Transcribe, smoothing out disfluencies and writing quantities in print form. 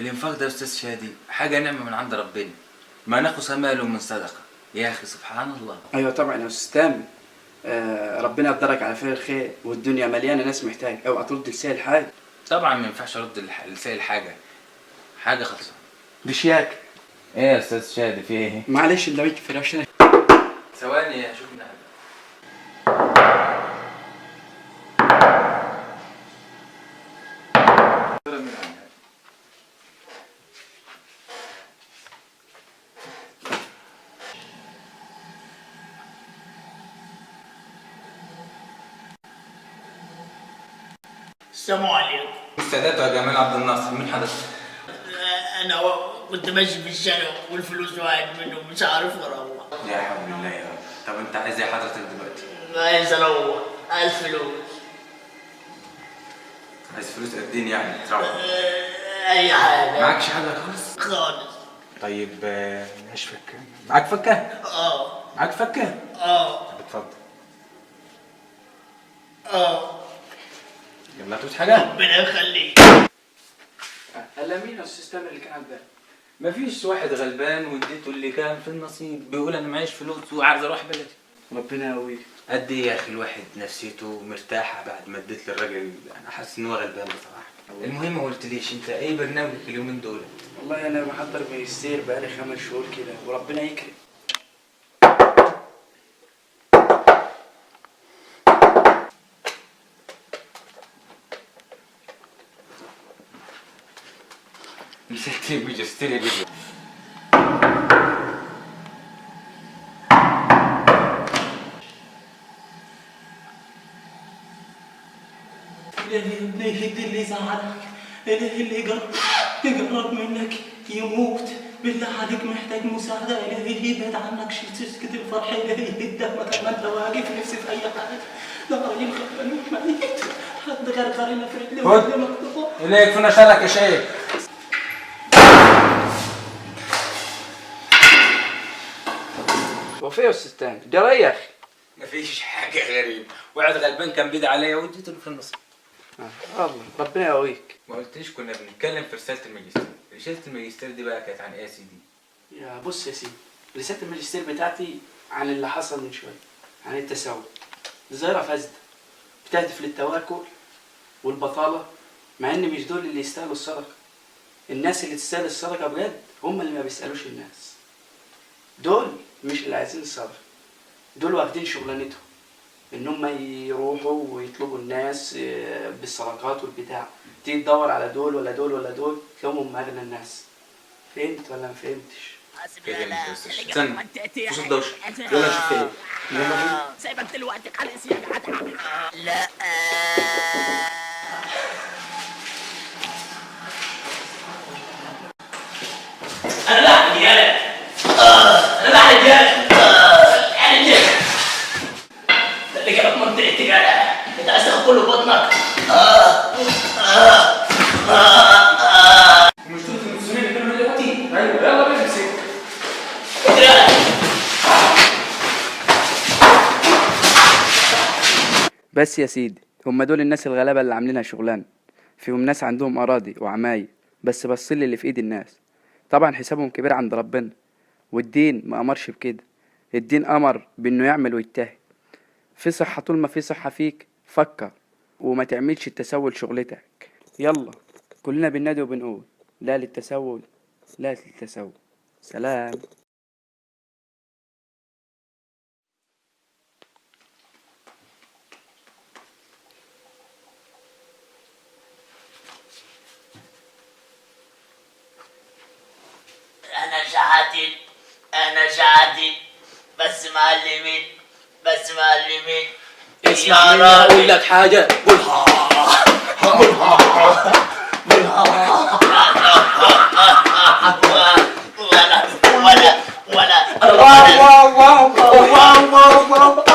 الانفاق ده يا استاذ شادي حاجه نعمه من عند ربنا، ما نقص ماله من صدقه. يا اخي سبحان الله. ايوه طبعا يا استاذ تامر. ربنا يقدرك على فعل الخير، والدنيا مليانه ناس محتاج. اوعى ترد لسائل حاجه. طبعا ما ينفعش ارد لسائل حاجه خلصه. بشياك. ايه يا استاذ شادي في ايه؟ معلش اللي بيجي في العشاء. ثواني اشوف من حاجه. السلام عليكم. السادات يا جمال عبد الناصر، من حضرتك؟ انا كنت ماشي في الشارع والفلوس وقعت منه مش عارف اروح. يا حول الله يا رب. طب انت عايز ايه حضرتك دلوقتي؟ عايز اروح، عايز فلوس. عايز فلوس قد ايه يعني تروح؟ اي حاجه. معكش حاجه خالص؟ خالص. طيب مش فكه. معاك فكه؟ معاك فكه؟ طب اتفضل. يلا توت حاجه؟ ربنا يخليك. هلا مين يا استاذ تامر اللي كان على الباب؟ مفيش واحد غلبان واديته اللي كان في النصيب، بيقول انا معيش فلوس وعايز اروح بلدي. ربنا يقويك. قد ايه يا اخي الواحد نفسيته مرتاحه بعد ما اديت للراجل. انا حاسس ان هو غلبان بصراحه. المهم ما قلتليش انت ايه برنامجك اليومين دول؟ والله انا بحضر ماجستير بقالي 5 شهور كده، وربنا يكرم. نسيت الماجستير يا بيبي. إلهي ابني يهد اللي زعلك، إلهي اللي يقرب منك يموت، بالله عليك محتاج مساعدة، إلهي يبعد عنك شي تسكت الفرح، إلهي يهدك مكان ما أنت واقف نفسي في أي حاجة، ده راجل خلاني ميت، حد غرغرنا في رجلي ورجلي مقطوعة. إليك فينا شرك يا شيخ. هو فين يا استاذ تامر؟ جرى يا اخي؟ مفيش حاجه غريب، واحد غلبان كان بيدعي عليا واديته له في النصيب. الله ربنا يقويك. ما قلتليش كنا بنتكلم في رساله الماجستير. رساله الماجستير دي بقى كانت عن ايه يا سيدي؟ يا بص يا سيدي، رسالة الماجستير بتاعتي عن اللي حصل من شوية، عن التسول. ظاهرة فاسدة بتهدف للتواكل والبطالة، مع ان مش دول اللي يستاهلوا الصدقة. الناس اللي تستاهل الصدقة بجد هم اللي ما بيسألوش الناس. دول مش اللي عايزين الصدقة، دول واخدين شغلانتهم ان هم يروحوا ويطلبوا الناس بالصدقات والبتاع. تيجي تدور على دول ولا دول ولا دول تلاقيهم هم اغنى الناس. فهمت ولا ما فهمتش؟ كده مش استنى مش الدوشه. يلا نشوف ايه. سايبك دلوقتي خالص يا جدع. لا انا لا رجاله. انا لا رجاله. انا رجاله. اللي جابك منطقتي يا انت عايز تاخد كله بطنك. مش دول في المسلمين اللي كانوا دلوقتي؟ ايوه يلا بينا نمسك. بس يا سيدي، هم دول الناس الغلابة اللي عاملينها شغلانة. فيهم ناس عندهم أراضي وعماير بس بصين اللي في إيد الناس. طبعا حسابهم كبير عند ربنا، والدين ما أمرش بكده. الدين أمر بإنه يعمل ويجتهد. في صحة، طول ما في صحة فيك فكر وما تعملش التسول شغلتك. يلا كلنا بننادي وبنقول لا للتسول، لا للتسول. سلام. أنا شحاتين بس معلمين اسمع مني أقول لك حاجة. قولها ولا